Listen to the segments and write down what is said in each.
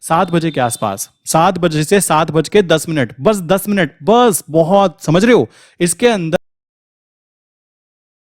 7 बजे के आसपास, 7 बजे से 7 बज के 10 मिनट, बस 10 मिनट, बस बहुत, समझ रहे हो इसके अंदर।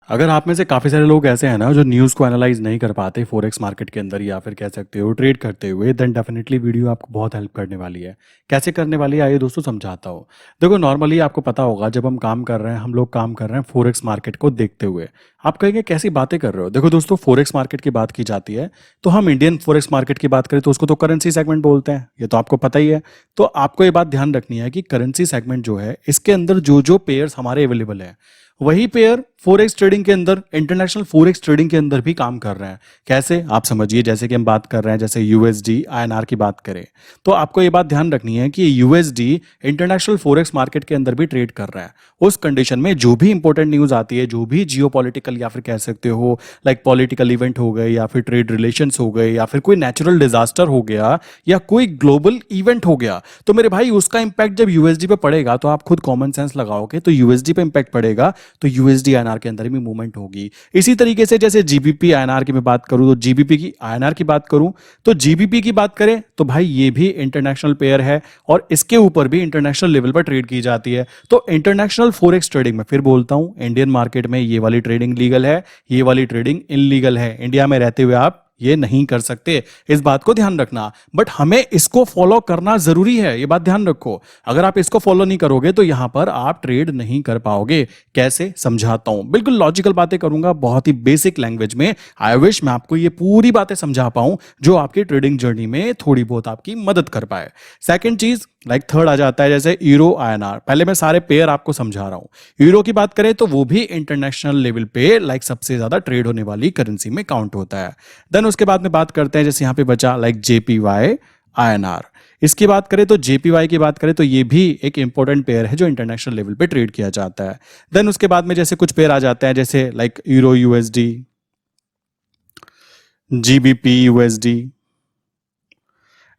अगर आप में से काफ़ी सारे लोग ऐसे हैं ना जो न्यूज़ को एनालाइज नहीं कर पाते फॉरेक्स मार्केट के अंदर, या फिर कह सकते हो ट्रेड करते हुए, देन डेफिनेटली वीडियो आपको बहुत हेल्प करने वाली है। कैसे करने वाली है आइए दोस्तों समझाता हूँ। देखो नॉर्मली आपको पता होगा जब हम काम कर रहे हैं, हम लोग काम कर रहे हैं फॉरेक्स मार्केट को देखते हुए। आप कहेंगे कैसी बातें कर रहे हो। देखो दोस्तों, फॉरेक्स मार्केट की बात की जाती है तो हम इंडियन फॉरेक्स मार्केट की बात करें तो उसको तो करेंसी सेगमेंट बोलते हैं, ये तो आपको पता ही है। तो आपको ये बात ध्यान रखनी है कि करेंसी सेगमेंट जो है इसके अंदर जो जो पेयर्स हमारे अवेलेबल है, वही पेयर फॉरेक्स ट्रेडिंग के अंदर, इंटरनेशनल फॉरेक्स ट्रेडिंग के अंदर भी काम कर रहे हैं। कैसे आप समझिए, जैसे कि हम बात कर रहे हैं, जैसे यूएसडी आईएनआर की बात करें तो आपको ये बात ध्यान रखनी है कि यूएसडी इंटरनेशनल फॉरेक्स मार्केट के अंदर भी ट्रेड कर रहा है। उस कंडीशन में जो भी इंपॉर्टेंट न्यूज आती है, जो भी जियोपॉलिटिकल या फिर कह सकते हो लाइक पॉलिटिकल इवेंट हो गए, या फिर ट्रेड रिलेशंस हो गए, या फिर कोई नेचुरल डिजास्टर हो गया, या कोई ग्लोबल इवेंट हो गया, तो मेरे भाई उसका इंपैक्ट जब यूएसडी पे पड़ेगा तो आप खुद कॉमन सेंस लगाओगे तो यूएसडी पे इंपैक्ट पड़ेगा, तो यूएसडी आईएनआर के अंदर भी मूवमेंट होगी। इसी तरीके से जैसे जीबीपी आईएनआर की मैं बात करूं तो जीबीपी की आईएनआर की बात करूं तो जीबीपी की बात करें तो भाई ये भी इंटरनेशनल पेयर है और इसके ऊपर भी इंटरनेशनल लेवल पर ट्रेड की जाती है। तो इंटरनेशनल फॉरेक्स ट्रेडिंग में फिर बोलता हूं, इंडियन मार्केट में ये वाली ट्रेडिंग लीगल है, ये वाली ट्रेडिंग इनलीगल है। इंडिया में रहते हुए आप ये नहीं कर सकते, इस बात को ध्यान रखना। बट हमें इसको फॉलो करना जरूरी है, ये बात ध्यान रखो। अगर आप इसको फॉलो नहीं करोगे तो यहां पर आप ट्रेड नहीं कर पाओगे। कैसे समझाता हूं, बिल्कुल लॉजिकल बातें करूंगा, बहुत ही बेसिक लैंग्वेज में। आई विश मैं आपको ये पूरी बातें समझा पाऊं जो आपकी ट्रेडिंग जर्नी में थोड़ी बहुत आपकी मदद कर पाए। सेकंड चीज लाइक थर्ड आ जाता है जैसे यूरो आईएनआर। पहले मैं सारे पेयर आपको समझा रहा हूं। यूरो की बात करें तो वो भी इंटरनेशनल लेवल पे लाइक सबसे ज्यादा ट्रेड होने वाली करेंसी में काउंट होता है। देन उसके बाद में बात करते हैं जैसे यहां पे बचा लाइक जेपीवाई आईएनआर। इसकी बात करें तो जेपीवाई की बात करें तो ये भी एक इंपॉर्टेंट पेयर है जो इंटरनेशनल लेवल पे ट्रेड किया जाता है। देन उसके बाद में जैसे कुछ पेयर आ जाते हैं जैसे like euro USD, GBP USD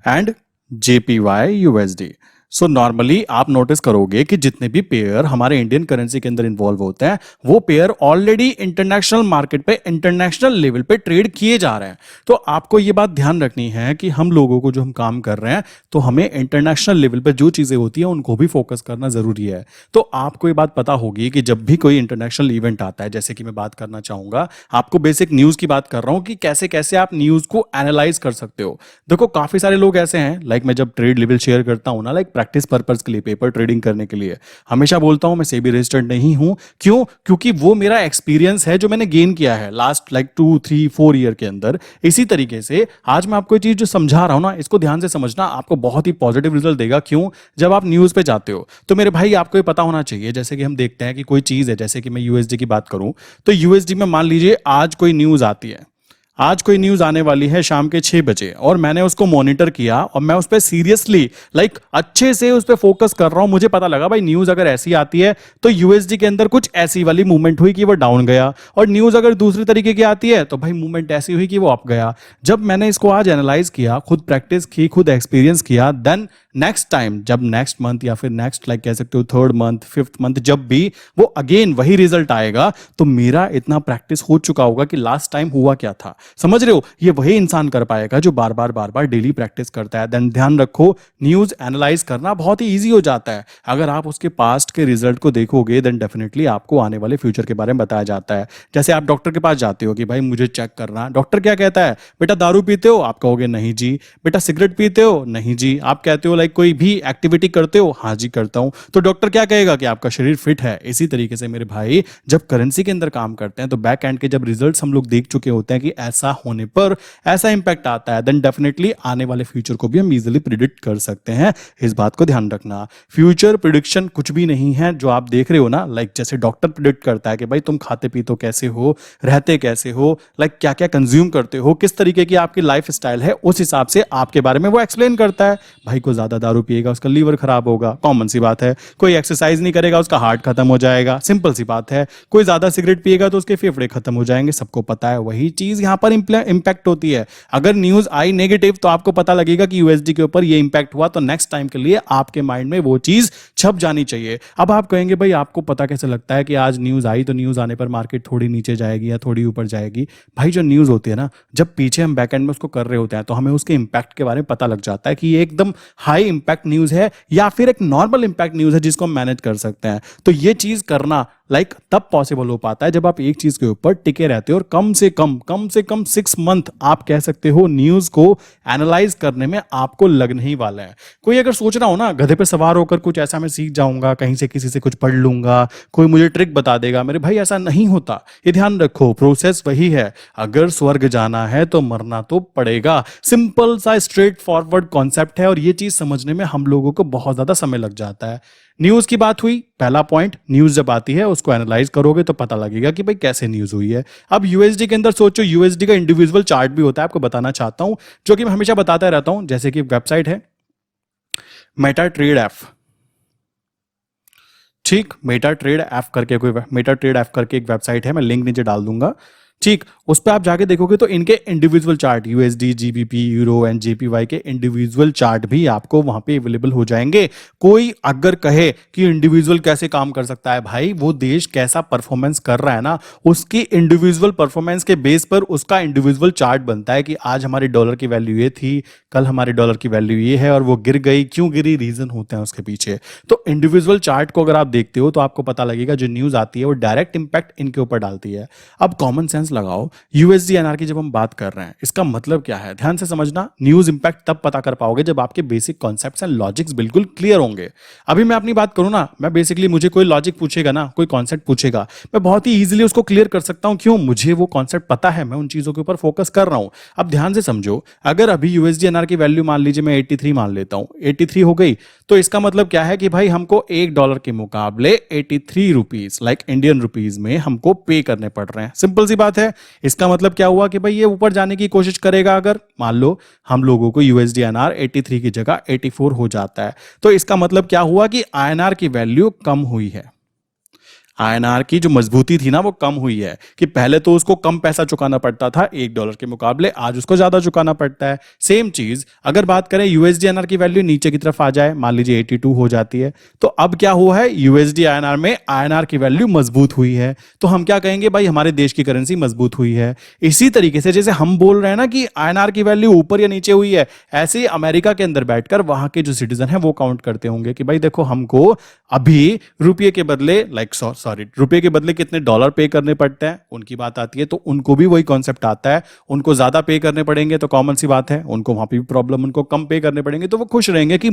and JPY USD. So normally आप नोटिस करोगे कि जितने भी पेयर हमारे इंडियन करेंसी के अंदर इन्वॉल्व होते हैं वो पेयर ऑलरेडी इंटरनेशनल मार्केट पे, इंटरनेशनल लेवल पे ट्रेड किए जा रहे हैं। तो आपको ये बात ध्यान रखनी है कि हम लोगों को जो हम काम कर रहे हैं तो हमें इंटरनेशनल लेवल पे जो चीजें होती हैं उनको भी फोकस करना जरूरी है। तो आपको ये बात पता होगी कि जब भी कोई इंटरनेशनल इवेंट आता है, जैसे कि मैं बात करना चाहूंगा आपको बेसिक न्यूज की बात कर रहा हूं कि कैसे कैसे आप न्यूज को एनालाइज कर सकते हो। देखो काफी सारे लोग ऐसे हैं, लाइक मैं जब ट्रेड लेवल शेयर करता हूं ना, लाइक प्रैक्टिस पर्पस के लिए, पेपर ट्रेडिंग करने के लिए, हमेशा बोलता हूं मैं सेबी रजिस्टर्ड नहीं हूं। क्यों? क्योंकि वो मेरा एक्सपीरियंस है जो मैंने गेन किया है लास्ट लाइक 2 3 4 ईयर के अंदर। इसी तरीके से आज मैं आपको ये चीज जो समझा रहा हूं ना, इसको ध्यान से समझना, आपको बहुत ही पॉजिटिव रिजल्ट देगा। क्यों? जब आप न्यूज पे जाते हो तो मेरे भाई आपको ये पता होना चाहिए, जैसे कि हम देखते हैं कि कोई चीज है, जैसे कि मैं यूएसडी की बात करूं तो यूएसडी में मान लीजिए आज कोई न्यूज आती है, आज कोई न्यूज आने वाली है शाम के 6 बजे और मैंने उसको मॉनिटर किया और मैं उस पर सीरियसली लाइक अच्छे से उस पर फोकस कर रहा हूं। मुझे पता लगा भाई न्यूज अगर ऐसी आती है तो यूएसडी के अंदर कुछ ऐसी वाली मूवमेंट हुई कि वो डाउन गया, और न्यूज अगर दूसरी तरीके की आती है तो भाई मूवमेंट ऐसी हुई कि वो अप गया। जब मैंने इसको आज एनालाइज किया, खुद प्रैक्टिस की, खुद एक्सपीरियंस किया, देन नेक्स्ट टाइम जब नेक्स्ट मंथ या फिर नेक्स्ट लाइक कह सकते हो थर्ड मंथ, फिफ्थ मंथ, जब भी वो अगेन वही रिजल्ट आएगा तो मेरा इतना प्रैक्टिस हो चुका होगा कि लास्ट टाइम हुआ क्या था। समझ रहे हो? ये वही इंसान कर पाएगा जो बार बार डेली प्रैक्टिस करता है। देन ध्यान रखो, न्यूज एनालाइज करना बहुत ही ईजी हो जाता है। अगर आप उसके पास्ट के रिजल्ट को देखोगे देन डेफिनेटली आपको आने वाले फ्यूचर के बारे में बताया जाता है। जैसे आप डॉक्टर के पास जाते हो कि भाई मुझे चेक करना, डॉक्टर क्या कहता है, बेटा दारू पीते हो? आप कहोगे नहीं जी। बेटा सिगरेट पीते हो? नहीं जी। आप कहते हो लाइक कोई भी एक्टिविटी करते हो? हाँ जी करता हूं। तो डॉक्टर क्या कहेगा कि आपका शरीर फिट है। इसी तरीके से मेरे भाई जब करेंसी के अंदर काम करते हैं तो बैक एंड के जब रिजल्ट्स हम लोग देख चुके होते हैं कि ऐसा होने पर ऐसा इंपैक्ट आता है, देन डेफिनेटली आने वाले फ्यूचर को भी हम इजीली प्रिडिक्ट कर सकते हैं। इस बात को ध्यान रखना। फ्यूचर प्रिडिक्शन कुछ भी नहीं है जो आप देख रहे हो ना, लाइक जैसे डॉक्टर प्रिडिक्ट करता है कि भाई तुम खाते पीते कैसे हो, रहते कैसे हो, लाइक क्या क्या कंज्यूम करते हो, किस तरीके की आपकी लाइफ स्टाइल है, उस हिसाब से आपके बारे में वो एक्सप्लेन करता है। भाई को ज्यादा ज्यादा दारू पिएगा उसका लीवर खराब होगा, कॉमन सी बात है। कोई एक्सरसाइज नहीं करेगा उसका हार्ट खत्म हो जाएगा, सिंपल सी बात है। कोई ज्यादा सिगरेट पिएगा तो उसके फेफड़े खत्म हो जाएंगे, सबको पता है। वही चीज यहां पर इंपैक्ट होती है। अगर न्यूज आई नेगेटिव तो आपको पता लगेगा कि यूएसडी के ऊपर ये इंपैक्ट हुआ, तो नेक्स्ट टाइम के लिए आपके माइंड में वो चीज छप जानी चाहिए। अब आप कहेंगे भाई आपको पता कैसे लगता है कि आज न्यूज आई तो न्यूज आने पर मार्केट थोड़ी नीचे जाएगी या थोड़ी ऊपर जाएगी? भाई जो न्यूज होती है ना, जब पीछे हम बैकएंड में उसको कर रहे होते हैं तो हमें उसके इंपैक्ट के बारे में पता लग जाता है कि ये एकदम हाई इंपैक्ट न्यूज है या फिर एक नॉर्मल इंपैक्ट न्यूज है जिसको हम मैनेज कर सकते हैं। तो ये चीज करना तब पॉसिबल हो पाता है जब आप एक चीज के ऊपर टिके रहते हो और कम से कम 6 मंथ आप कह सकते हो न्यूज को एनालाइज करने में आपको लगने ही वाला है। कोई अगर सोच रहा हो ना गधे पे सवार होकर कुछ ऐसा मैं सीख जाऊंगा, कहीं से किसी से कुछ पढ़ लूंगा, कोई मुझे ट्रिक बता देगा, मेरे भाई ऐसा नहीं होता। ये ध्यान रखो, प्रोसेस वही है। अगर स्वर्ग जाना है तो मरना तो पड़ेगा। सिंपल सा स्ट्रेट फॉरवर्ड कॉन्सेप्ट है और ये चीज समझने में हम लोगों को बहुत ज्यादा समय लग जाता है। न्यूज की बात हुई, पहला पॉइंट, न्यूज जब आती है उसको एनालाइज करोगे तो पता लगेगा कि भाई कैसे न्यूज हुई है। अब यूएसडी के अंदर सोचो, यूएसडी का इंडिविजुअल चार्ट भी होता है, आपको बताना चाहता हूं, जो कि मैं हमेशा बताता रहता हूं। जैसे कि वेबसाइट है मेटा ट्रेड ऐप, ठीक, मेटा ट्रेड ऐप करके एक वेबसाइट है, मैं लिंक नीचे डाल दूंगा, ठीक। उस पर आप जाके देखोगे तो इनके individual chart, USD, GBP, euro and JPY के इंडिविजुअल चार्ट भी आपको वहां पे अवेलेबल हो जाएंगे। कोई अगर कहे कि इंडिविजुअल कैसे काम कर सकता है, भाई वो देश कैसा परफॉर्मेंस कर रहा है ना, उसकी इंडिविजुअल परफॉर्मेंस के बेस पर उसका इंडिविजुअल चार्ट बनता है कि आज हमारे डॉलर की वैल्यू ये थी, कल हमारे डॉलर की वैल्यू ये है और वो गिर गई, क्यों गिरी, रीजन होते हैं उसके पीछे। तो इंडिविजुअल चार्ट को अगर आप देखते हो तो आपको पता लगेगा जो न्यूज आती है वो डायरेक्ट इंपैक्ट इनके ऊपर डालती है। अब कॉमन सेंस लगाओ, यूएसडी एनआर की जब हम बात कर रहे हैं इसका मतलब क्या है, ध्यान से समझना। न्यूज इंपैक्ट तब पता कर पाओगे जब आपके बेसिक कॉन्सेप्ट्स एंड लॉजिक्स बिल्कुल क्लियर होंगे। अभी मैं अपनी बात करूं ना, मैं बेसिकली मुझे कोई लॉजिक पूछेगा ना, कोई कॉन्सेप्ट पूछेगा, मैं बहुत ही इजीली उसको क्लियर कर सकता हूं। क्यों? मुझे वो कॉन्सेप्ट पता है, मैं उन चीजों के ऊपर फोकस कर रहा हूं। अब ध्यान से समझो, अगर अभी यूएसडी एनआर की वैल्यू मान लीजिए मैं 83 मान लेता हूं, 83 हो गई, तो इसका मतलब क्या है कि भाई हमको $1 के मुकाबले 83 रुपीज लाइक इंडियन रुपीज में हमको पे करने पड़ रहे हैं। सिंपल सी बात है। इसका मतलब क्या हुआ कि भाई ये ऊपर जाने की कोशिश करेगा। अगर मान लो हम लोगों को यूएसडी आईएनआर 83 की जगह 84 हो जाता है, तो इसका मतलब क्या हुआ कि आईएनआर की वैल्यू कम हुई है। आईएनआर की जो मजबूती थी ना वो कम हुई है, कि पहले तो उसको कम पैसा चुकाना पड़ता था $1 के मुकाबले, आज उसको ज्यादा चुकाना पड़ता है। सेम चीज अगर बात करें यूएसडी आईएनआर की वैल्यू नीचे की तरफ आ जाए, मान लीजिए 82 हो जाती है, तो अब क्या हुआ है, यूएसडी आईएनआर में आईएनआर की वैल्यू मजबूत हुई है। तो हम क्या कहेंगे, भाई हमारे देश की करेंसी मजबूत हुई है। इसी तरीके से जैसे हम बोल रहे हैं ना कि आईएनआर की वैल्यू ऊपर या नीचे हुई है, ऐसे ही अमेरिका के अंदर बैठकर वहां के जो सिटीजन है वो काउंट करते होंगे कि भाई देखो हमको अभी रुपये के बदले रुपये के बदले कितने डॉलर पे करने पड़ते हैं, उनकी बात आती है तो उनको भी वही कॉन्सेप्ट आता है। उनको ज्यादा पे करने पड़ेंगे तो कॉमन सी बात है उनको वहां पे भी प्रॉब्लम, उनको कम पे करने पड़ेंगे तो वो खुश रहेंगे कि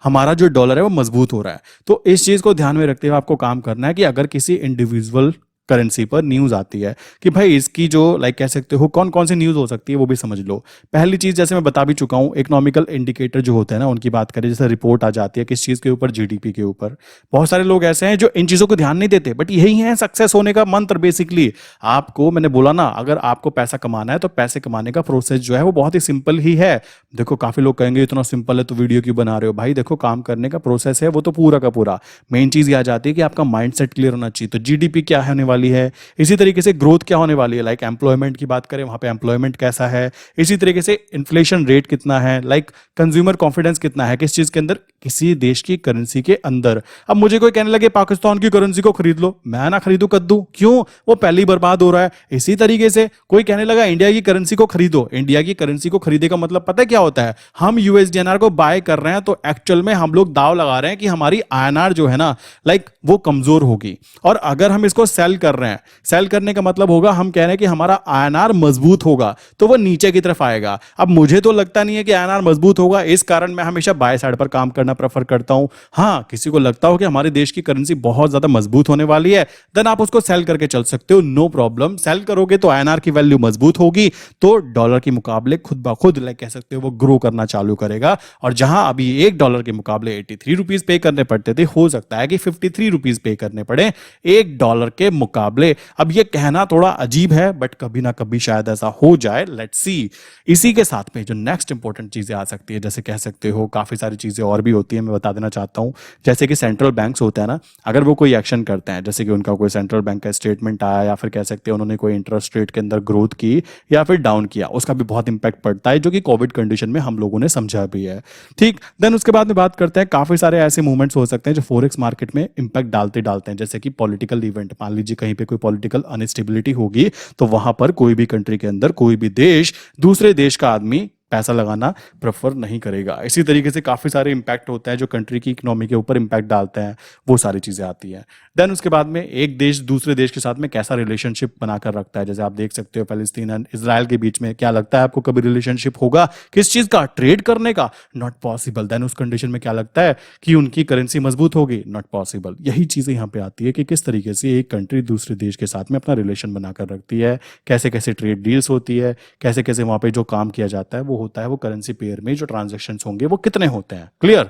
हमारा जो डॉलर है वो मजबूत हो रहा है। तो इस चीज को ध्यान में रखते हुए आपको काम करना है कि अगर किसी इंडिविजुअल करेंसी पर न्यूज आती है कि भाई इसकी जो कह सकते हो कौन कौन सी न्यूज हो सकती है वो भी समझ लो। पहली चीज जैसे मैं बता भी चुका हूं, इकोनॉमिकल इंडिकेटर जो होते हैं ना उनकी बात करें, जैसे रिपोर्ट आ जाती है किस चीज के ऊपर, जीडीपी के ऊपर। बहुत सारे लोग ऐसे हैं जो इन चीजों को ध्यान नहीं देते, बट यही है सक्सेस होने का मंत्र बेसिकली। आपको मैंने बोला ना, अगर आपको पैसा कमाना है तो पैसे कमाने का प्रोसेस जो है वो बहुत ही सिंपल ही है। देखो काफी लोग कहेंगे इतना सिंपल है तो वीडियो क्यों बना रहे हो, भाई देखो काम करने का प्रोसेस है वो तो पूरा का पूरा। मेन चीज ये आ जाती है कि आपका माइंडसेट क्लियर होना चाहिए। तो जीडीपी क्या होने वाली है, इसी तरीके से ग्रोथ क्या होने वाली है, लाइक एम्प्लॉयमेंट की बात करें वहां पे एम्प्लॉयमेंट कैसा है, इसी तरीके से इन्फ्लेशन रेट कितना है, लाइक कंज्यूमर कॉन्फिडेंस कितना है, किस चीज के अंदर, किसी देश की करेंसी के अंदर। अब मुझे कोई कहने लगे पाकिस्तान की करेंसी को खरीद लो, मैं ना खरीदू कद्दू, क्यों, वो पहले ही बर्बाद हो रहा है। इसी तरीके से कोई कहने लगा इंडिया की करेंसी को खरीदो, इंडिया की करेंसी को खरीदे का मतलब पता है क्या होता है, हम यूएसडीएनआर को बाय कर रहे हैं तो एक्चुअल में हम लोग दाव लगा रहे हैं कि हमारी आईएनआर जो है ना वो कमजोर होगी। और अगर हम इसको सेल कर रहे हैं, सेल करने का मतलब होगा हम कह रहे हैं कि हमारा आईएनआर मजबूत होगा तो वो नीचे की तरफ आएगा। अब मुझे तो लगता नहीं है कि आईएनआर मजबूत होगा, इस कारण मैं हमेशा बाय साइड पर काम करना प्रेफर करता हूं। हाँ, किसी को लगता हो कि हमारे देश की करेंसी बहुत ज्यादा मजबूत होने वाली है, देन आप उसको सेल करके चल सकते हो, नो प्रॉब्लम। सेल करोगे तो आईएनआर की वैल्यू मजबूत होगी तो डॉलर के मुकाबले खुद ब खुद कह सकते हो वो ग्रो करना चालू करेगा। और जहां अभी $1 के मुकाबले 83 रुपीज पे करने पड़ते थे, हो सकता है कि 53 रुपीज पे करने पड़े $1 के मुकाबले। मुकाबले। अब ये कहना थोड़ा अजीब है बट कभी ना कभी शायद ऐसा हो जाए, लेट्स सी। इसी के साथ में जो नेक्स्ट इंपॉर्टेंट चीजें आ सकती है, जैसे कह सकते हो काफी सारी चीजें और भी होती है, मैं बता देना चाहता हूं। जैसे कि सेंट्रल बैंक्स होते हैं ना, अगर वो कोई एक्शन करते हैं, जैसे कि उनका कोई सेंट्रल बैंक का स्टेटमेंट आया या फिर कह सकते हैं उन्होंने कोई इंटरेस्ट रेट के अंदर ग्रोथ की या फिर डाउन किया, उसका भी बहुत इंपैक्ट पड़ता है, जो कि कोविड कंडीशन में हम लोगों ने समझा भी है। ठीक, देन उसके बाद में बात करते हैं, काफी सारे ऐसे मूवमेंट्स हो सकते हैं जो फॉरेक्स मार्केट में इंपैक्ट डालते हैं, जैसे कि पॉलिटिकल इवेंट। मान लीजिए कहीं पे कोई पॉलिटिकल अनस्टेबिलिटी होगी तो वहां पर कोई भी कंट्री के अंदर कोई भी देश दूसरे देश का आदमी पैसा लगाना प्रेफर नहीं करेगा। इसी तरीके से काफी सारे इंपैक्ट होते हैं जो कंट्री की इकोनॉमी के ऊपर इंपैक्ट डालते हैं, वो सारी चीजें आती हैं। देन उसके बाद में एक देश दूसरे देश के साथ में कैसा रिलेशनशिप बनाकर रखता है, जैसे आप देख सकते हो पैलेस्टीन एंड इजराइल के बीच में, क्या लगता है आपको कभी रिलेशनशिप होगा किस चीज का, ट्रेड करने का? Not possible. देन उस कंडीशन में क्या लगता है कि उनकी करेंसी मजबूत होगी? Not possible. यही चीजें यहाँ पे आती है कि किस तरीके से एक कंट्री दूसरे देश के साथ में अपना रिलेशन बनाकर रखती है, कैसे कैसे ट्रेड डील्स होती है, कैसे कैसे वहां पे जो काम किया जाता है वो होता है, वो करेंसी पेयर में जो ट्रांजैक्शंस होंगे वो कितने होते हैं। क्लियर?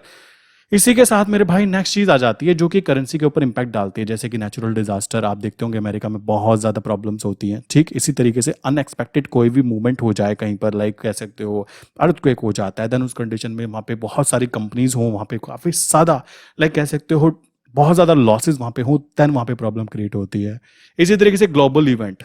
इसी के साथ मेरे भाई नेक्स्ट चीज आ जाती है जो कि करेंसी के ऊपर इंपैक्ट डालती है, जैसे कि नेचुरल डिजास्टर। आप देखते होंगे अमेरिका में बहुत ज्यादा प्रॉब्लम्स होती हैं। ठीक इसी तरीके से अनएक्सपेक्टेड कोई भी मूवमेंट हो जाए कहीं पर, लाइक कह सकते हो अर्थक्वेक हो जाता है, देन उस कंडीशन में वहां पे बहुत सारी कंपनीज हो, वहां पे काफी ज्यादा लाइक कह सकते हो बहुत ज्यादा लॉसेज वहां पे हो, देन वहां पे प्रॉब्लम क्रिएट होती है। इसी तरीके से ग्लोबल इवेंट,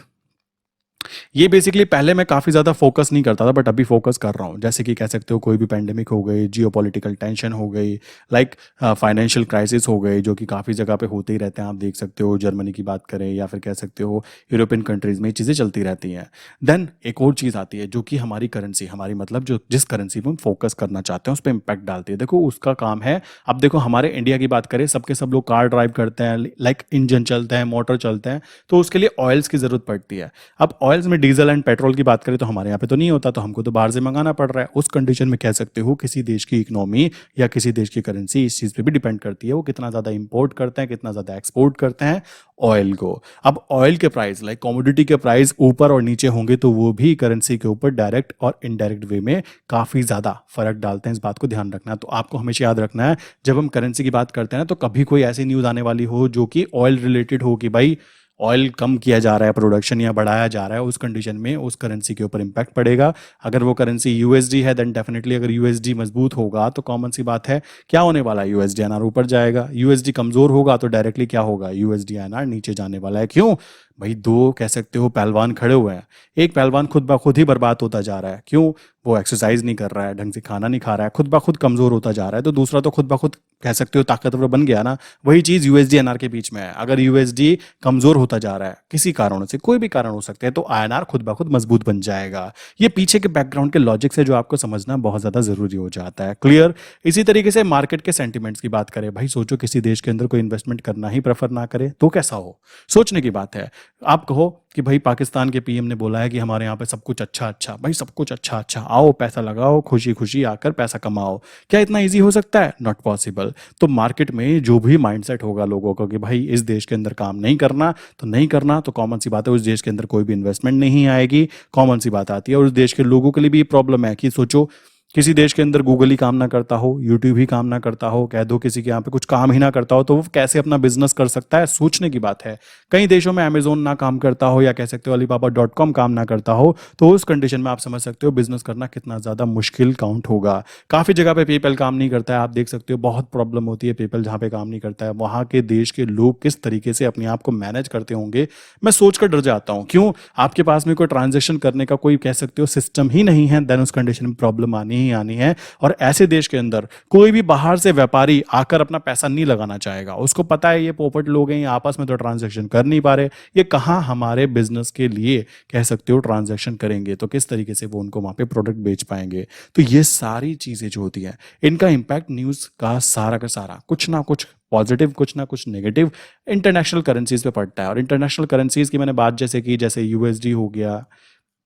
ये बेसिकली पहले मैं काफी ज्यादा फोकस नहीं करता था बट अभी फोकस कर रहा हूँ, जैसे कि कह सकते हो कोई भी पेंडेमिक हो गई, जियोपॉलिटिकल टेंशन हो गई, लाइक फाइनेंशियल क्राइसिस हो गई, जो कि काफी जगह पे होते ही रहते हैं। आप देख सकते हो जर्मनी की बात करें या फिर कह सकते हो यूरोपियन कंट्रीज में ये चीजें चलती रहती हैं। देन एक और चीज आती है जो कि हमारी करेंसी, हमारी मतलब जो जिस करेंसी पे हम फोकस करना चाहते हैं उस पर इंपैक्ट डालती है। देखो उसका काम है, अब देखो हमारे इंडिया की बात करें, सबके सब लोग कार ड्राइव करते हैं, लाइक इंजन चलते हैं, मोटर चलते हैं, तो उसके लिए ऑयल्स की जरूरत पड़ती है। अब ऑयल्स में डीजल एंड पेट्रोल की बात करें तो हमारे यहाँ पे तो नहीं होता, तो हमको तो बाहर से मंगाना पड़ रहा है। उस कंडीशन में कह सकते हो किसी देश की इकोनॉमी या किसी देश की करेंसी इस चीज पे भी डिपेंड करती है, वो कितना ज्यादा इंपोर्ट करते हैं, कितना ज्यादा एक्सपोर्ट करते हैं ऑयल को। अब ऑयल के प्राइस लाइक कमोडिटी के प्राइस ऊपर और नीचे होंगे तो वो भी करेंसी के ऊपर डायरेक्ट और इनडायरेक्ट वे में काफी ज्यादा फर्क डालते हैं। इस बात को ध्यान रखना है। तो आपको हमेशा याद रखना है जब हम करेंसी की बात करते हैं ना, तो कभी कोई ऐसी न्यूज आने वाली हो जो कि ऑयल रिलेटेड हो कि भाई ऑयल कम किया जा रहा है, प्रोडक्शन या बढ़ाया जा रहा है, उस कंडीशन में उस करेंसी के ऊपर इंपैक्ट पड़ेगा। अगर वो करेंसी यूएसडी है देन डेफिनेटली अगर यूएसडी मजबूत होगा तो कॉमन सी बात है क्या होने वाला है, यूएसडी एनआर ऊपर जाएगा। यूएसडी कमजोर होगा तो डायरेक्टली क्या होगा, यूएसडी एनआर नीचे जाने वाला है। क्यों भाई? दो कह सकते हो पहलवान खड़े हुए हैं, एक पहलवान खुद ब खुद ही बर्बाद होता जा रहा है। क्यों? वो एक्सरसाइज नहीं कर रहा है, ढंग से खाना नहीं खा रहा है, खुद ब खुद कमजोर होता जा रहा है। तो दूसरा तो खुद ब खुद कह सकते हो ताकतवर बन गया ना। वही चीज यूएसडी एनआर के बीच में है। अगर यूएसडी कमजोर होता जा रहा है किसी कारणों से, कोई भी कारण हो सकते हैं, तो आईएनआर खुद ब खुद मजबूत बन जाएगा। ये पीछे के बैकग्राउंड के लॉजिक से जो आपको समझना बहुत ज्यादा जरूरी हो जाता है। क्लियर? इसी तरीके से मार्केट के सेंटिमेंट्स की बात करें, भाई सोचो किसी देश के अंदर कोई इन्वेस्टमेंट करना ही प्रेफर ना करे तो कैसा हो, सोचने की बात है। आप कहो कि भाई पाकिस्तान के पीएम ने बोला है कि हमारे यहाँ पे सब कुछ अच्छा अच्छा, भाई सब कुछ अच्छा अच्छा, आओ पैसा लगाओ, खुशी खुशी आकर पैसा कमाओ। क्या इतना इजी हो सकता है? Not possible. तो मार्केट में जो भी माइंडसेट होगा लोगों का कि भाई इस देश के अंदर काम नहीं करना तो नहीं करना, तो कॉमन सी बात है उस देश के अंदर कोई भी इन्वेस्टमेंट नहीं आएगी। कॉमन सी बात आती है। और उस देश के लोगों के लिए भी ये प्रॉब्लम है कि सोचो किसी देश के अंदर गूगल ही काम ना करता हो, यूट्यूब ही काम ना करता हो, कह दो किसी के यहाँ पे कुछ काम ही ना करता हो, तो वो कैसे अपना बिजनेस कर सकता है? सोचने की बात है। कई देशों में अमेजोन ना काम करता हो या कह सकते हो alibaba.com काम ना करता हो, तो उस कंडीशन में आप समझ सकते हो बिजनेस करना कितना ज्यादा मुश्किल काउंट होगा। काफी जगह पे पेपल काम नहीं करता है, आप देख सकते हो बहुत प्रॉब्लम होती है पेपल जहाँ पे काम नहीं करता है। वहां के देश के लोग किस तरीके से अपने आप को मैनेज करते होंगे, मैं सोचकर डर जाता हूँ। क्यों? आपके पास में कोई ट्रांजेक्शन करने का कोई कह सकते हो सिस्टम ही नहीं है, देन उस कंडीशन में प्रॉब्लम आनी ही आनी है। और ऐसे देश के अंदर कोई भी बाहर से व्यापारी आकर अपना पैसा नहीं लगाना चाहेगा। उसको पता है ये पोपट लोग हैं, ये आपस में तो ट्रांजैक्शन कर नहीं पा रहे, ये कहाँ हमारे बिजनेस के लिए कह सकते हो ट्रांजैक्शन करेंगे, तो किस तरीके से वो उनको वहां पे प्रोडक्ट बेच पाएंगे। तो ये सारी चीजें जो होती हैं इनका इंपैक्ट न्यूज का सारा कुछ ना कुछ पॉजिटिव कुछ ना कुछ नेगेटिव इंटरनेशनल करेंसीज पे पड़ता है। और इंटरनेशनल करेंसीज की मैंने बात जैसे की, जैसे यूएसडी हो गया,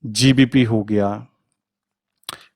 जीबीपी हो गया,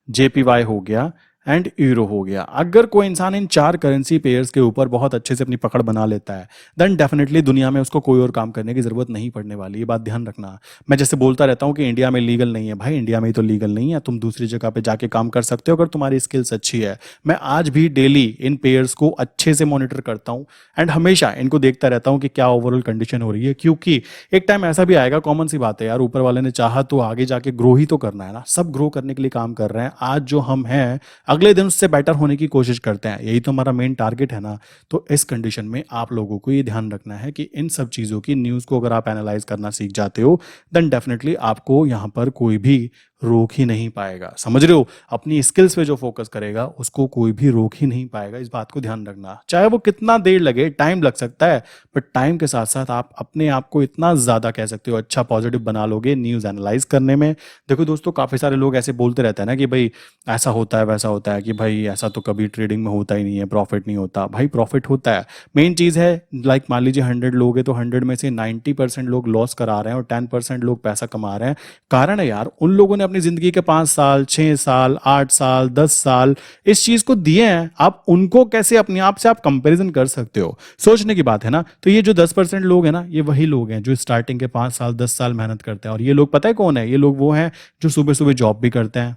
जेपीवाई हो गया एंड यूरो हो गया। अगर कोई इंसान इन 4 करेंसी पेयर्स के ऊपर बहुत अच्छे से अपनी पकड़ बना लेता है, देन डेफिनेटली दुनिया में उसको कोई और काम करने की जरूरत नहीं पड़ने वाली। ये बात ध्यान रखना। मैं जैसे बोलता रहता हूँ कि इंडिया में लीगल नहीं है, भाई इंडिया में ही तो लीगल नहीं है, तुम दूसरी जगह पे जाके काम कर सकते हो अगर तुम्हारी स्किल्स अच्छी है। मैं आज भी डेली इन पेयर्स को अच्छे से मॉनिटर करता हूँ एंड हमेशा इनको देखता रहता हूँ कि क्या ओवरऑल कंडीशन हो रही है, क्योंकि एक टाइम ऐसा भी आएगा, कॉमन सी बात है यार, ऊपर वाले ने चाहा तो आगे जाके ग्रो ही तो करना है ना। सब ग्रो करने के लिए काम कर रहे हैं। आज जो हम हैं अगले दिन उससे बेटर होने की कोशिश करते हैं, यही तो हमारा मेन टारगेट है ना। तो इस कंडीशन में आप लोगों को ये ध्यान रखना है कि इन सब चीज़ों की न्यूज़ को अगर आप एनालाइज करना सीख जाते हो, देन डेफिनेटली आपको यहाँ पर कोई भी रोक ही नहीं पाएगा। समझ रहे हो? अपनी स्किल्स पे जो फोकस करेगा उसको कोई भी रोक ही नहीं पाएगा। इस बात को ध्यान रखना। चाहे वो कितना देर लगे, टाइम लग सकता है, बट टाइम के साथ साथ आप अपने आप को इतना ज़्यादा कह सकते हो अच्छा पॉजिटिव बना लोगे न्यूज़ एनालाइज करने में। देखो दोस्तों, काफ़ी सारे लोग ऐसे बोलते रहते हैं ना कि भाई ऐसा होता है वैसा होता है, कि भाई ऐसा तो कभी ट्रेडिंग में होता ही नहीं है, प्रॉफिट नहीं होता। भाई प्रॉफिट होता है। मेन चीज़ है, लाइक मान लीजिए 100 लोग हैं तो 100 में से 90% लोग लॉस करा रहे हैं और 10% लोग पैसा कमा रहे हैं। कारण है यार, उन लोगों ने अपनी जिंदगी के 5 साल, 6 साल, 8 साल, 10 साल इस चीज को दिए हैं। आप उनको कैसे अपने आप से आप कंपैरिजन कर सकते हो? सोचने की बात है ना। तो ये जो 10% लोग हैं ना, ये वही लोग हैं जो स्टार्टिंग के 5 साल 10 साल मेहनत करते हैं। और ये लोग पता है कौन है? ये लोग वो हैं जो सुबह सुबह जॉब भी करते हैं,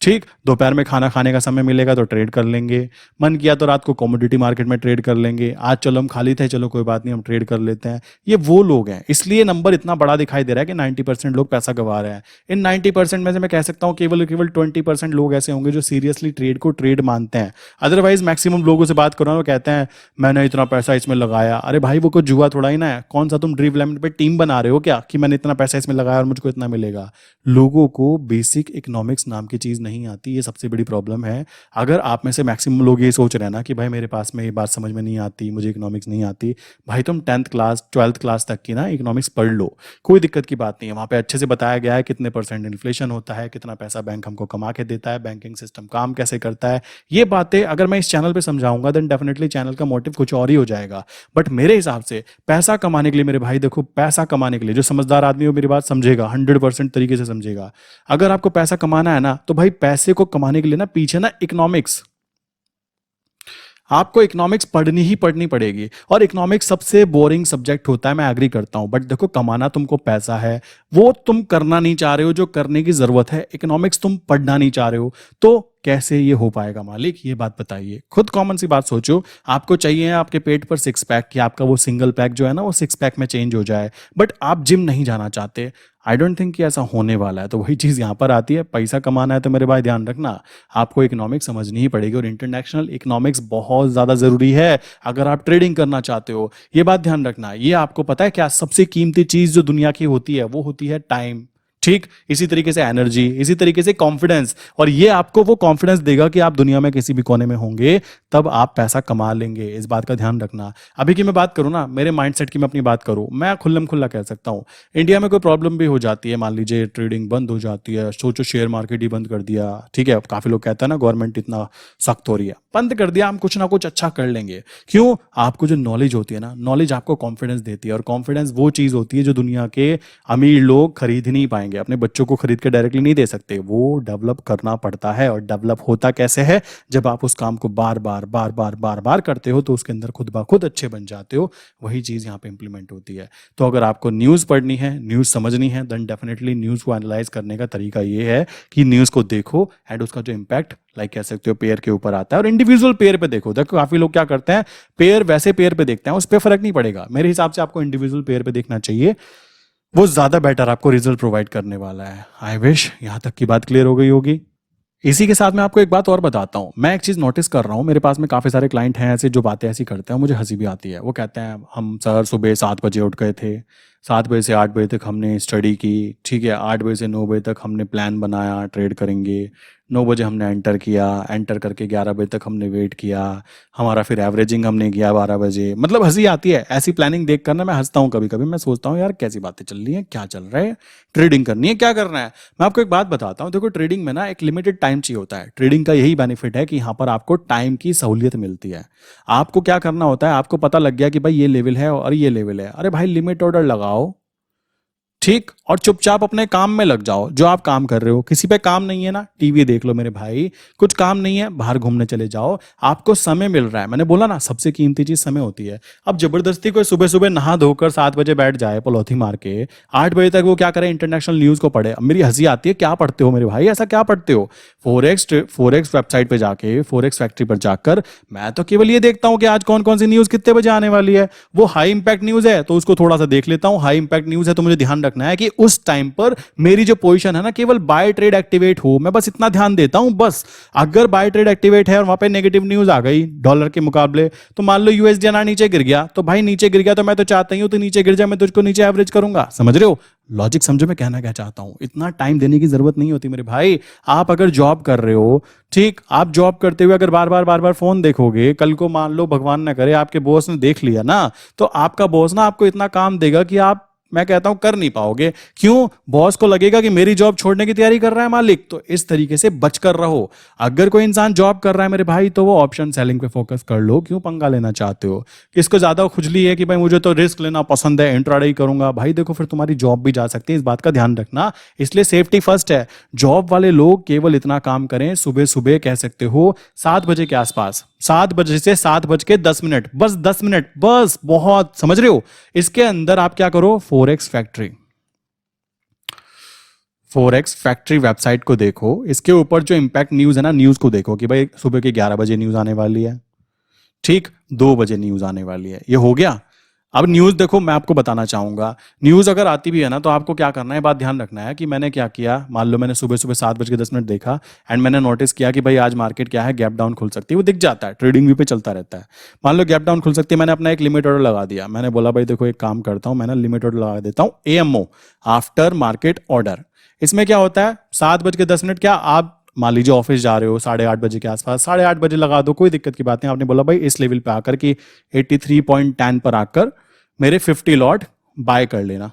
ठीक, दोपहर में खाना खाने का समय मिलेगा तो ट्रेड कर लेंगे, मन किया तो रात को कमोडिटी मार्केट में ट्रेड कर लेंगे। आज चलो हम खाली थे, चलो कोई बात नहीं हम ट्रेड कर लेते हैं। ये वो लोग हैं, इसलिए नंबर इतना बड़ा दिखाई दे रहा है कि 90% लोग पैसा गंवा रहे हैं। इन 90% में से मैं कह सकता हूँ केवल केवल 20% लोग ऐसे होंगे जो सीरियसली ट्रेड को ट्रेड मानते हैं। अदरवाइज मैक्सिमम लोगों से बात करो ना, वो कहते हैं मैंने इतना पैसा इसमें लगाया। अरे भाई वो कोई जुआ थोड़ा ही ना है। कौन सा तुम ड्रीम इलेवन पे टीम बना रहे हो क्या कि मैंने इतना पैसा इसमें लगाया और मुझको इतना मिलेगा? लोगों को बेसिक इकोनॉमिक्स नाम की चीज नहीं आती, ये सबसे बड़ी प्रॉब्लम है। अगर आप में से मैक्सिमम लोग ये सोच रहे हैं ना कि भाई मेरे पास में ये बात समझ में नहीं आती, मुझे इकोनॉमिक्स नहीं आती, भाई तुम 10th क्लास 12th क्लास तक की ना इकोनॉमिक्स पढ़ लो, कोई दिक्कत की बात नहीं है। वहां पे अच्छे से बताया गया है कितने परसेंट इन्फ्लेशन होता है, कितना पैसा बैंक हमको कमा के देता है, बैंकिंग सिस्टम काम कैसे करता है। ये बातें अगर मैं इस चैनल पे समझाऊंगा देन डेफिनेटली चैनल का मोटिव कुछ और ही हो जाएगा। बट मेरे हिसाब से पैसा कमाने के लिए मेरे भाई देखो, पैसा कमाने के लिए जो समझदार आदमी हो मेरी बात समझेगा, 100% तरीके से समझेगा। अगर आपको पैसा कमाना है ना, तो भाई पैसे को कमाने के लिए ना पीछे ना इकोनॉमिक्स, आपको इकोनॉमिक्स पढ़नी ही पढ़नी पड़ेगी। और इकोनॉमिक्स सबसे बोरिंग सब्जेक्ट होता है, मैं एग्री करता हूं, बट देखो कमाना तुमको पैसा है, वो तुम करना नहीं चाह रहे हो जो करने की जरूरत है। इकोनॉमिक्स तुम पढ़ना नहीं चाह रहे हो, तो कैसे ये हो पाएगा मालिक? ये बात बताइए। खुद कॉमन सी बात सोचो, आपको चाहिए आपके पेट पर 6 पैक, कि आपका वो सिंगल पैक जो है ना वो 6 पैक में चेंज हो जाए, बट आप जिम नहीं जाना चाहते। आई डोंट थिंक कि ऐसा होने वाला है। तो वही चीज़ यहाँ पर आती है, पैसा कमाना है तो मेरे भाई ध्यान रखना, आपको इकोनॉमिक्स समझनी ही पड़ेगी। और इंटरनेशनल इकोनॉमिक्स बहुत ज़्यादा ज़रूरी है अगर आप ट्रेडिंग करना चाहते हो। ये बात ध्यान रखना। ये आपको पता है क्या सबसे कीमती चीज़ जो दुनिया की होती है, वो होती है टाइम। ठीक, इसी तरीके से एनर्जी, इसी तरीके से कॉन्फिडेंस। और ये आपको वो कॉन्फिडेंस देगा कि आप दुनिया में किसी भी कोने में होंगे तब आप पैसा कमा लेंगे। इस बात का ध्यान रखना। अभी की मैं बात करूं ना, मेरे माइंडसेट की मैं अपनी बात करूं, मैं खुल्लम खुल्ला कह सकता हूं, इंडिया में कोई प्रॉब्लम भी हो जाती है, मान लीजिए ट्रेडिंग बंद हो जाती है, सोचो शेयर मार्केट ही बंद कर दिया, ठीक है, काफी लोग कहते हैं ना गवर्नमेंट इतना सख्त हो रही है, बंद कर दिया, हम कुछ ना कुछ अच्छा कर लेंगे। क्यों? आपको जो नॉलेज होती है ना, नॉलेज आपको कॉन्फिडेंस देती है, और कॉन्फिडेंस वो चीज होती है जो दुनिया के अमीर लोग खरीद ही नहीं पाएंगे, अपने बच्चों को खरीद के डायरेक्टली नहीं दे सकते, वो डेवलप करना पड़ता है। और डेवलप होता कैसे है? जब आप उस काम को बार बार बार बार बार बार करते हो तो उसके अंदर खुद ब खुद अच्छे बन जाते हो। वही चीज यहाँ पे इंप्लीमेंट होती है। तो अगर आपको न्यूज पढ़नी है, न्यूज समझनी है, देन डेफिनेटली न्यूज को एनालाइज करने का तरीका ये है कि न्यूज को देखो एंड उसका जो इम्पैक्ट लाइक कह सकते हो पेयर के ऊपर आता है, और इंडिविजुअल पेयर पे देखो काफी लोग क्या करते हैं, पेयर वैसे पेयर पे देखते हैं, उस पर फर्क नहीं पड़ेगा। मेरे हिसाब से आपको इंडिविजुअल पेयर पे देखना चाहिए, वो ज्यादा बेटर आपको रिजल्ट प्रोवाइड करने वाला है। आई विश यहां तक की बात क्लियर हो गई होगी। इसी के साथ मैं आपको एक बात और बताता हूँ। मैं एक चीज़ नोटिस कर रहा हूँ, मेरे पास में काफ़ी सारे क्लाइंट हैं ऐसे जो बातें ऐसी करते हैं, मुझे हंसी भी आती है। वो कहते हैं हम सर सुबह 7 बजे उठ गए थे, 7 बजे से 8 बजे तक हमने स्टडी की, ठीक है, 8 बजे से 9 बजे तक हमने प्लान बनाया ट्रेड करेंगे, 9 बजे हमने एंटर किया, एंटर करके 11 बजे तक हमने वेट किया, हमारा फिर एवरेजिंग हमने किया 12 बजे। मतलब हंसी आती है ऐसी प्लानिंग देख कर ना, मैं हंसता हूँ कभी कभी। मैं सोचता हूँ यार कैसी बातें चल रही हैं, क्या चल रहा है, ट्रेडिंग करनी है, क्या करना है। मैं आपको एक बात बताता हूँ, देखो ट्रेडिंग में ना एक लिमिटेड टाइम चाहिए होता है। ट्रेडिंग का यही बेनिफिट है कि यहाँ पर आपको टाइम की सहूलियत मिलती है। आपको क्या करना होता है, आपको पता लग गया कि भाई ये लेवल है और ये लेवल है, अरे भाई लिमिट ऑर्डर लगाओ, ठीक, और चुपचाप अपने काम में लग जाओ। जो आप काम कर रहे हो, किसी पे काम नहीं है ना, टीवी देख लो मेरे भाई। कुछ काम नहीं है, बाहर घूमने चले जाओ। आपको समय मिल रहा है, मैंने बोला ना सबसे कीमती चीज समय होती है। अब जबरदस्ती कोई सुबह सुबह नहा धोकर 7 बजे बैठ जाए पलौथी मार के, 8 बजे तक वो क्या करे, इंटरनेशनल न्यूज को पढ़े। अब मेरी हंसी आती है, क्या पढ़ते हो मेरे भाई, ऐसा क्या पढ़ते हो? फोरेक्स वेबसाइट पे जाके, फोरेक्स फैक्ट्री पर जाकर मैं तो केवल ये देखता हूं कि आज कौन कौन सी न्यूज कितने बजे आने वाली है। वो हाई इंपैक्ट न्यूज है तो उसको थोड़ा सा देख लेता हूं, हाई इंपैक्ट न्यूज है तो मुझे ध्यान रखना है कि उस टाइम पर मेरी जो पोजीशन है ना, केवल बाय ट्रेड एक्टिवेट हो। मैं बस इतना ध्यान देता हूं बस। अगर बाय ट्रेड एक्टिवेट है और वहां पे नेगेटिव न्यूज आ गई डॉलर के मुकाबले, तो मान लो यूएसडी नीचे गिर गया, तो भाई नीचे गिर गया तो मैं तो चाहता ही हूं तो नीचे गिर जाए, मैं तुझको नीचे एवरेज करूंगा। समझ रहे हो लॉजिक? समझो मैं कहना क्या चाहता हूं। इतना टाइम देने की जरूरत नहीं होती मेरे भाई। आप अगर जॉब कर रहे हो, ठीक, आप जॉब करते हुए अगर बार बार फोन देखोगे, कल को मान लो भगवान ना करे आपके बॉस ने देख लिया ना, तो आपका बॉस ना आपको इतना काम देगा कि आप, मैं कहता हूं, कर नहीं पाओगे। क्यों? बॉस को लगेगा कि मेरी जॉब छोड़ने की तैयारी कर रहा है मालिक। तो इस तरीके से बचकर रहो। अगर कोई इंसान जॉब कर रहा है मेरे भाई, तो वो ऑप्शन सेलिंग पे फोकस कर लो। क्यों पंगा लेना चाहते हो? किसको ज्यादा खुजली है कि भाई मुझे तो रिस्क लेना पसंद है, इंट्राडे करूंगा, भाई देखो फिर तुम्हारी जॉब भी जा सकती है, इस बात का ध्यान रखना। इसलिए सेफ्टी फर्स्ट है। जॉब वाले लोग केवल इतना काम करें, सुबह सुबह कह सकते हो 7 बजे के आसपास, 7 बजे से 7 बज के 10 मिनट, बस 10 मिनट, बस बहुत, समझ रहे हो? इसके अंदर आप क्या करो, फोरेक्स फैक्ट्री वेबसाइट को देखो। इसके ऊपर जो इंपैक्ट न्यूज है ना, न्यूज को देखो कि भाई सुबह के 11 बजे न्यूज आने वाली है, ठीक, 2 बजे न्यूज आने वाली है। ये हो गया। अब न्यूज देखो, मैं आपको बताना चाहूंगा, न्यूज अगर आती भी है ना, तो आपको क्या करना है, बात ध्यान रखना है कि मैंने क्या किया। मान लो मैंने सुबह सुबह 7 बज के 10 मिनट देखा एंड मैंने नोटिस किया कि भाई आज मार्केट क्या है, गैप डाउन खुल सकती है, वो दिख जाता है, ट्रेडिंग व्यू पे चलता रहता है। मान लो गैप डाउन खुल सकती है, मैंने अपना एक लिमिट ऑर्डर लगा दिया। मैंने बोला भाई देखो एक काम करता हूं, मैंने लिमिट ऑर्डर लगा देता हूं, एएमओ, आफ्टर मार्केट ऑर्डर। इसमें क्या होता है, 7 बज के 10 मिनट, क्या आप मान लीजिए ऑफिस जा रहे हो 8:30 बजे के आसपास, 8:30 बजे लगा दो, कोई दिक्कत की बात नहीं। आपने बोला भाई इस लेवल पे आकर कि 83.10 पर आकर मेरे 50 लॉट बाय कर लेना।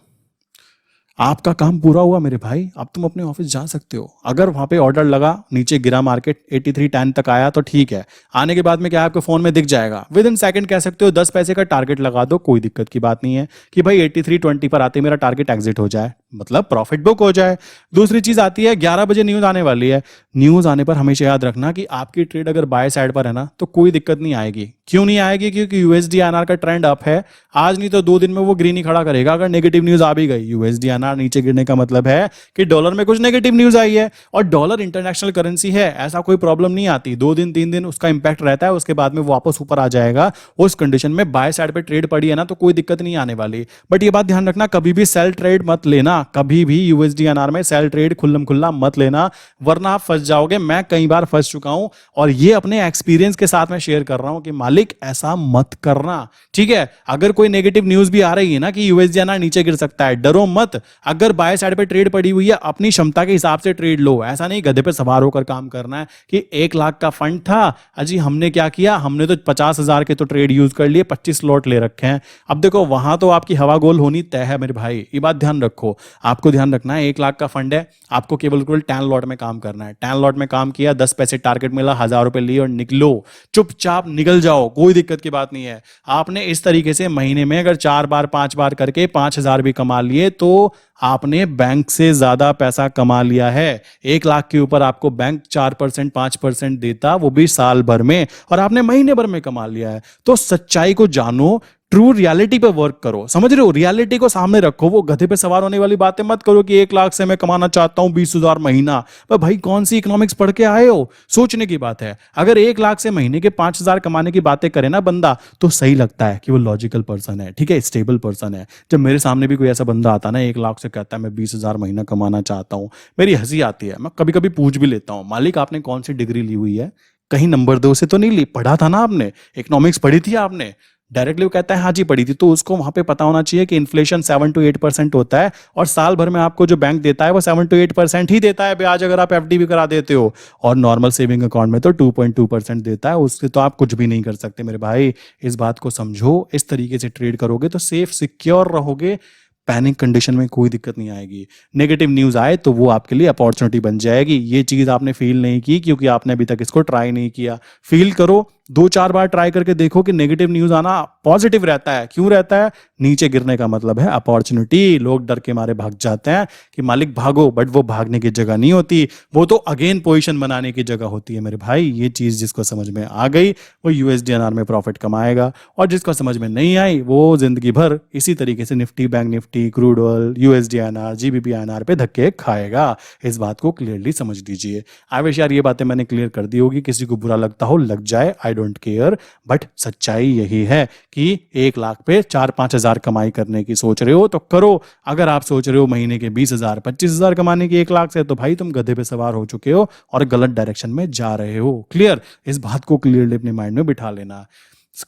आपका काम पूरा हुआ मेरे भाई। अब तुम अपने ऑफिस जा सकते हो। अगर वहां पे ऑर्डर लगा, नीचे गिरा मार्केट, 83.10 तक आया तो ठीक है। आने के बाद में क्या है, आपके फोन में दिख जाएगा, विद इन सेकंड कह सकते हो 10 पैसे का टारगेट लगा दो, कोई दिक्कत की बात नहीं है कि भाई 83.20 पर आते मेरा टारगेट एग्जिट हो जाए, मतलब प्रॉफिट बुक हो जाए। दूसरी चीज आती है, 11 बजे न्यूज आने वाली है। न्यूज आने पर हमेशा याद रखना कि आपकी ट्रेड अगर बाय साइड पर है ना, तो कोई दिक्कत नहीं आएगी। क्यों नहीं आएगी? क्योंकि यूएसडी आरआर का ट्रेंड अप है। आज नहीं तो 2 दिन में वो ग्रीन ही खड़ा करेगा। अगर नेगेटिव न्यूज आ भी गई, यूएसडी आरआर नीचे गिरने का मतलब है कि डॉलर में कुछ नेगेटिव न्यूज आई है, और डॉलर इंटरनेशनल करेंसी है, ऐसा कोई प्रॉब्लम नहीं आती। 2 दिन 3 दिन उसका इंपैक्ट रहता है, उसके बाद में वो वापस ऊपर आ जाएगा। उस कंडीशन में बाय साइड पे ट्रेड पड़ी है ना, तो कोई दिक्कत नहीं आने वाली। बट ये बात ध्यान रखना, कभी भी सेल ट्रेड मत लेना, कभी भी यूएसडी एनआर में सेल ट्रेड खुल्लम खुल्ला मत लेना, वरना आप फंस जाओगे। मैं कई बार फंस चुका हूं, और ये अपने एक्सपीरियंस के साथ मैं शेयर कर रहा हूं कि मालिक ऐसा मत करना, ठीक है? अगर कोई नेगेटिव न्यूज भी आ रही है ना कि यूएसडी एनआर नीचे गिर सकता है, डरो मत। अगर बाय साइड पे ट्रेड पड़ी हुई है, अपनी क्षमता के हिसाब से ट्रेड लो। ऐसा नहीं गधे पे सवार होकर काम करना है कि 1 लाख का फंड था, अजी हमने क्या किया, हमने तो 50,000 के तो ट्रेड यूज कर लिए, 25 लॉट ले रखे हैं। अब देखो वहां तो आपकी हवा गोल होनी तय है मेरे भाई, ये बात ध्यान रखो। आपको ध्यान रखना है 1 लाख का फंड है, आपको केवल 10 लॉट में काम करना है। 10 लॉट में काम किया, 10 पैसे टारगेट मिला, 1,000 रुपए लिए और निकलो, चुपचाप निकल जाओ, कोई दिक्कत की बात नहीं है। आपने इस तरीके से महीने में अगर 4 बार 5 बार करके 5,000 भी कमा लिए, तो आपने बैंक से ज्यादा पैसा कमा लिया है। 1 लाख के ऊपर आपको बैंक 4% 5% देता, वो भी साल भर में, और आपने महीने भर में कमा लिया है। तो सच्चाई को जानो, ट्रू रियलिटी पे वर्क करो, समझ रहे हो? रियलिटी को सामने रखो, वो गधे पे सवार होने वाली बातें मत करो कि 1 लाख से मैं कमाना चाहता हूं 20,000 महीना। पर भाई कौन सी इकोनॉमिक्स पढ़ के आए हो? सोचने की बात है। अगर 1 लाख से महीने के 5,000 कमाने की बातें करे ना बंदा, तो सही लगता है कि वो लॉजिकल पर्सन है, ठीक है, स्टेबल पर्सन है। जब मेरे सामने भी कोई ऐसा बंदा आता ना 1 लाख से कहता है मैं 20,000 महीना कमाना चाहता हूं, मेरी हंसी आती है। मैं कभी कभी पूछ भी लेता हूं, मालिक आपने कौन सी डिग्री ली हुई है? कहीं नंबर 2 से तो नहीं ली? पढ़ा था ना आपने, इकोनॉमिक्स पढ़ी थी आपने? डायरेक्टली वो कहता है हाँ जी पड़ी थी। तो उसको वहां पे पता होना चाहिए कि इन्फ्लेशन 7 to 8% होता है, और साल भर में आपको जो बैंक देता है वो 7 to 8% ही देता है ब्याज, अगर आप एफडी भी करा देते हो। और नॉर्मल सेविंग अकाउंट में तो 2.2% देता है, उससे तो आप कुछ भी नहीं कर सकते मेरे भाई। इस बात को समझो, इस तरीके से ट्रेड करोगे तो सेफ सिक्योर रहोगे। पैनिक कंडीशन में कोई दिक्कत नहीं आएगी। नेगेटिव न्यूज़ आए तो वो आपके लिए अपॉर्चुनिटी बन जाएगी। ये चीज़ आपने फील नहीं की क्योंकि आपने अभी तक इसको ट्राई नहीं किया। फील करो, 2-4 बार ट्राई करके देखो कि नेगेटिव न्यूज़ आना पॉजिटिव रहता है। क्यों रहता है? नीचे गिरने का मतलब है अपॉर्चुनिटी। लोग डर के मारे भाग जाते हैं कि मालिक भागो, बट वो भागने की जगह नहीं होती, वो तो अगेन पोजीशन बनाने की जगह होती है मेरे भाई। ये चीज़ जिसको समझ में आ गई वो यूएसडीएनआर में प्रॉफिट कमाएगा, और जिसको समझ में नहीं आई वो जिंदगी भर इसी तरीके से Nifty, bank Nifty, crude oil, USDINR, GBPINR पे धक्के खाएगा। इस बात को क्लियरली समझ लीजिए। आई विश यार ये बातें मैंने क्लियर कर दी होगी। किसी को बुरा लगता हो लग जाए, आई डोंट केयर, बट सच्चाई यही है कि 1 लाख पे 4-5 हजार कमाई करने की सोच रहे हो तो करो। अगर आप सोच रहे हो महीने के 20,000 25,000 कमाने की 1 लाख से, तो भाई तुम गधे पे सवार हो चुके हो और गलत डायरेक्शन में जा रहे हो। क्लियर? इस बात को क्लियरली अपने माइंड में बिठा लेना।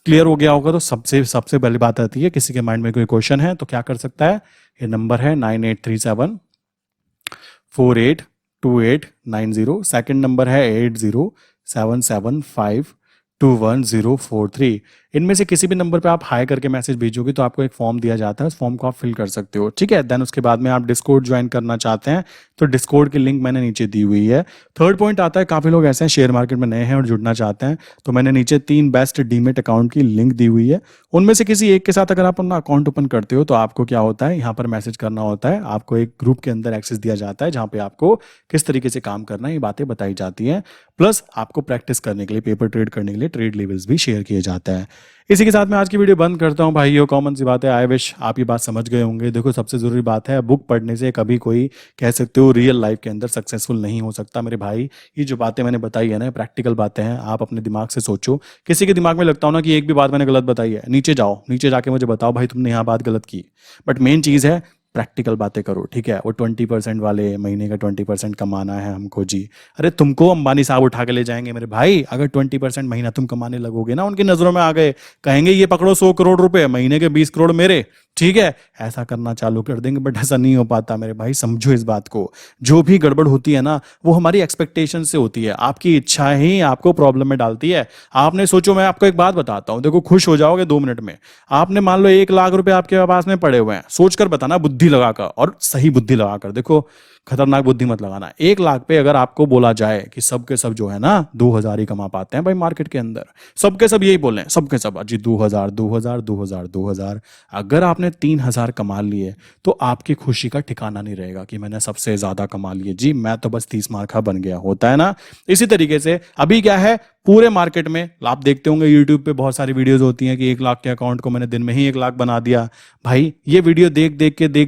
क्लियर हो गया होगा तो सबसे सबसे पहली बात आती है, किसी के माइंड में कोई क्वेश्चन है तो क्या कर सकता है? ये नंबर है 9837482890। सेकंड नंबर है 8077521043। इनमें से किसी भी नंबर पे आप हाई करके मैसेज भेजोगे तो आपको एक फॉर्म दिया जाता है, उस फॉर्म को आप फिल कर सकते हो। ठीक है, देन उसके बाद में आप डिस्कॉर्ड ज्वाइन करना चाहते हैं तो डिस्कॉर्ड की लिंक मैंने नीचे दी हुई है। थर्ड पॉइंट आता है, काफ़ी लोग ऐसे हैं शेयर मार्केट में नए हैं और जुड़ना चाहते हैं, तो मैंने नीचे 3 बेस्ट डीमेट अकाउंट की लिंक दी हुई है। उनमें से किसी एक के साथ अगर आप अपना अकाउंट ओपन करते हो तो आपको क्या होता है, यहाँ पर मैसेज करना होता है, आपको एक ग्रुप के अंदर एक्सेस दिया जाता है जहाँ पे आपको किस तरीके से काम करना है ये बातें बताई जाती हैं। प्लस आपको प्रैक्टिस करने के लिए, पेपर ट्रेड करने के लिए ट्रेड लेवल्स भी शेयर किए जाते हैं। इसी के साथ मैं आज की वीडियो बंद करता हूं भाइयों। कॉमन सी बात है, आई विश आप ये बात समझ गए होंगे। देखो सबसे जरूरी बात है, बुक पढ़ने से कभी कोई कह सकते हो रियल लाइफ के अंदर सक्सेसफुल नहीं हो सकता मेरे भाई। ये जो बातें मैंने बताई है ना, प्रैक्टिकल बातें हैं, आप अपने दिमाग से सोचो। किसी के दिमाग में लगता हो ना कि एक भी बात मैंने गलत बताई है, नीचे जाओ, नीचे जाके मुझे बताओ भाई तुमने यहाँ बात गलत की। बट मेन चीज़ है प्रैक्टिकल बातें करो। ठीक है, वो 20% वाले महीने का 20% कमाना है हमको जी। अरे तुमको अंबानी साहब उठा के ले जाएंगे मेरे भाई। अगर 20% महीना तुम कमाने लगोगे ना, उनकी नजरों में आ गए, कहेंगे ये पकड़ो 100 करोड़ रुपए, महीने के 20 करोड़ मेरे। ठीक है, ऐसा करना चालू कर देंगे, बट ऐसा नहीं हो पाता मेरे भाई। समझो इस बात को, जो भी गड़बड़ होती है ना वो हमारी एक्सपेक्टेशन से होती है। आपकी इच्छा ही आपको प्रॉब्लम में डालती है। आपने सोचो, मैं आपको एक बात बताता हूं, देखो खुश हो जाओगे 2 मिनट में। आपने मान लो 1 लाख रुपए आपके पास में पड़े हुए हैं, सोचकर बताना, बुद्धि लगाकर, और सही बुद्धि लगाकर। देखो खतरनाक बुद्धि मत लगाना। 1 लाख पे अगर आपको बोला जाए कि सबके सब जो है ना 2,000 ही कमा पाते हैं भाई मार्केट के अंदर, सबके सब यही बोले, सबके सब अजी 2,000 2,000 2,000 2,000। अगर आपने 3,000 कमा लिए तो आपकी खुशी का ठिकाना नहीं रहेगा कि मैंने सबसे ज्यादा कमा लिए जी, मैं तो बस 30 मार खा बन गया, होता है ना। इसी तरीके से अभी क्या है, पूरे मार्केट में आप देखते होंगे यूट्यूब पे बहुत सारी वीडियोस होती हैं कि 1 लाख के अकाउंट को मैंने दिन में ही 1 लाख बना दिया। भाई ये वीडियो देख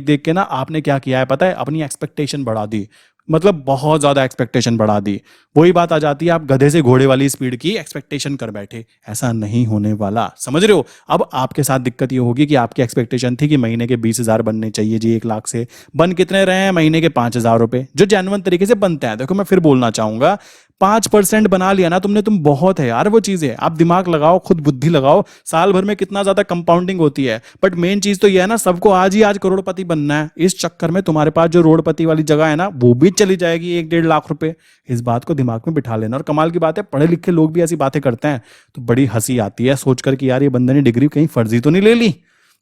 देख के ना आपने क्या किया है पता है, अपनी एक्सपेक्टेशन बढ़ा दी, मतलब बहुत ज्यादा एक्सपेक्टेशन बढ़ा दी। वही बात आ जाती है, आप गधे से घोड़े वाली स्पीड की एक्सपेक्टेशन कर बैठे। ऐसा नहीं होने वाला, समझ रहे हो। अब आपके साथ दिक्कत ये होगी कि आपकी एक्सपेक्टेशन थी कि महीने के 20,000 बनने चाहिए जी 1 लाख से, बन कितने रहे हैं? महीने के 5,000 रुपए, जो जेन्युइन तरीके से बनते हैं। देखो मैं फिर बोलना चाहूंगा, 5% बना लिया ना तुमने, तुम बहुत है यार। वो चीजें आप दिमाग लगाओ, खुद बुद्धि लगाओ, साल भर में कितना ज्यादा कंपाउंडिंग होती है। बट मेन चीज तो ये है ना, सबको आज ही आज करोड़पति बनना है। इस चक्कर में तुम्हारे पास जो रोडपति वाली जगह है ना वो भी चली जाएगी 1-1.5 लाख रुपए। इस बात को दिमाग में बिठा लेना। और कमाल की बात है, पढ़े लिखे लोग भी ऐसी बातें करते हैं तो बड़ी हंसी आती है सोचकर कि यार ये बंदे ने डिग्री कहीं फर्जी तो नहीं ले ली,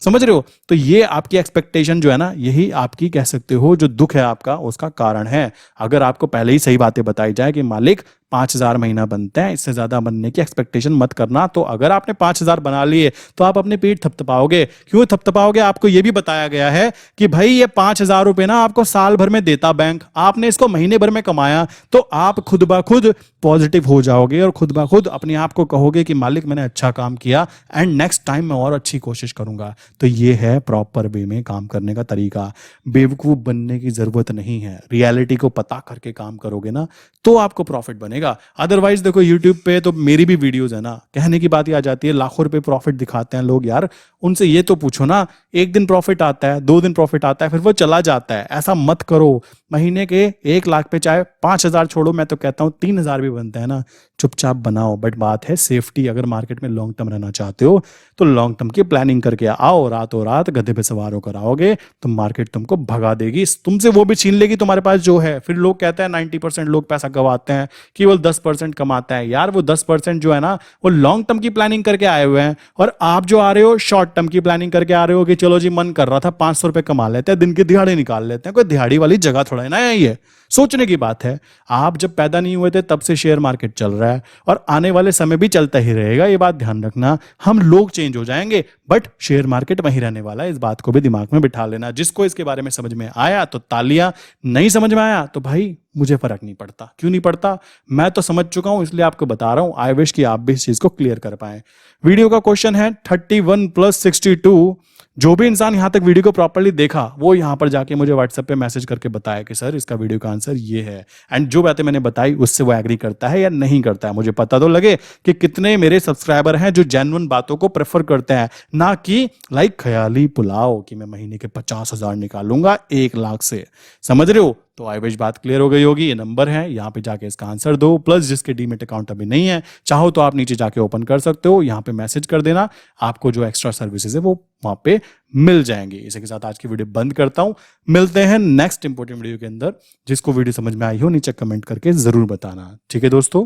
समझ रहे हो। तो ये आपकी एक्सपेक्टेशन जो है ना, यही आपकी कह सकते हो जो दुख है आपका, उसका कारण है। अगर आपको पहले ही सही बातें बताई जाए कि मालिक 5,000 महीना बनते हैं, इससे ज्यादा बनने की एक्सपेक्टेशन मत करना, तो अगर आपने 5,000 बना लिए तो आप अपने पेट थपथपाओगे। क्यों थपथपाओगे? आपको यह भी बताया गया है कि भाई ये 5,000 रुपए ना आपको साल भर में देता बैंक, आपने इसको महीने भर में कमाया, तो आप खुद ब खुद पॉजिटिव हो जाओगे और खुद ब खुद अपने आप को कहोगे कि मालिक मैंने अच्छा काम किया एंड नेक्स्ट टाइम मैं और अच्छी कोशिश करूंगा। तो ये है प्रॉपर वे में काम करने का तरीका। बेवकूफ बनने की जरूरत नहीं है, रियलिटी को पता करके काम करोगे ना तो आपको प्रॉफिट बनेगा। अदरवाइज देखो यूट्यूब पे तो मेरी भी वीडियोस है ना, कहने की बात ही आ जाती है, लाखों रुपए प्रॉफिट दिखाते हैं लोग यार। उनसे ये तो पूछो ना, 1 दिन प्रॉफिट आता है, 2 दिन प्रॉफिट आता है, फिर वो चला जाता है। ऐसा मत करो। महीने के 1 लाख पे चाहे 5,000 छोड़ो, मैं तो कहता हूँ 3,000 भी बनते हैं ना, चुपचाप बनाओ। बट बात है सेफ्टी, अगर मार्केट में लॉन्ग टर्म रहना चाहते हो तो लॉन्ग टर्म की प्लानिंग करके आओ। रातों रात गधे पे सवार होकर आओगे तो मार्केट तुमको भगा देगी, तुमसे वो भी छीन लेगी तुम्हारे पास जो है। फिर लोग कहते हैं 90% लोग पैसा गवाते हैं, केवल 10% कमाते हैं। यार वो 10% जो है ना, वो लॉन्ग टर्म की प्लानिंग करके आए हुए हैं, और आप जो आ रहे हो शॉर्ट टर्म की प्लानिंग करके आ रहे हो कि चलो जी मन कर रहा था 500 रुपए कमा लेते हैं, दिन की दिहाड़ी निकाल लेते हैं। कोई दिहाड़ी वाली जगह थोड़ा है ना ये, सोचने की बात है। आप जब पैदा नहीं हुए थे तब से शेयर मार्केट चल रहा है, और आने वाले समय भी चलता ही रहेगा, ये बात ध्यान रखना। हम लोग चेंज हो जाएंगे बट शेयर मार्केट वहीं रहने वाला है, इस बात को भी दिमाग में बिठा लेना। जिसको इसके बारे में समझ में आया तो तालियां, नहीं समझ में आया तो भाई मुझे फर्क नहीं पड़ता। क्यों नहीं पड़ता, मैं तो समझ चुका हूं इसलिए आपको बता रहा हूं। आई विश कि आप भी इस चीज को क्लियर कर पाए। वीडियो का क्वेश्चन है 31 + 62। जो भी इंसान यहां तक वीडियो को प्रॉपर्ली देखा वो यहां पर जाके मुझे व्हाट्सएप पे मैसेज करके बताया कि सर इसका वीडियो का आंसर ये है, एंड जो बातें मैंने बताई उससे वो एग्री करता है या नहीं करता है। मुझे पता तो लगे कि कितने मेरे सब्सक्राइबर हैं जो जेन्युइन बातों को प्रेफर करते हैं, ना कि लाइक ख्याली पुलाव कि मैं महीने के 50,000 निकालूंगा 1 लाख से। समझ रहे हो? तो आई विश बात क्लियर हो गई होगी। ये नंबर है, यहाँ पे जाके इसका आंसर दो। प्लस जिसके डीमेट अकाउंट अभी नहीं है, चाहो तो आप नीचे जाके ओपन कर सकते हो, यहाँ पे मैसेज कर देना, आपको जो एक्स्ट्रा सर्विसेज है वो वहां पे मिल जाएंगे। इसी के साथ आज की वीडियो बंद करता हूं। मिलते हैं नेक्स्ट इंपॉर्टेंट वीडियो के अंदर। जिसको वीडियो समझ में आई हो नीचे कमेंट करके जरूर बताना। ठीक है दोस्तों।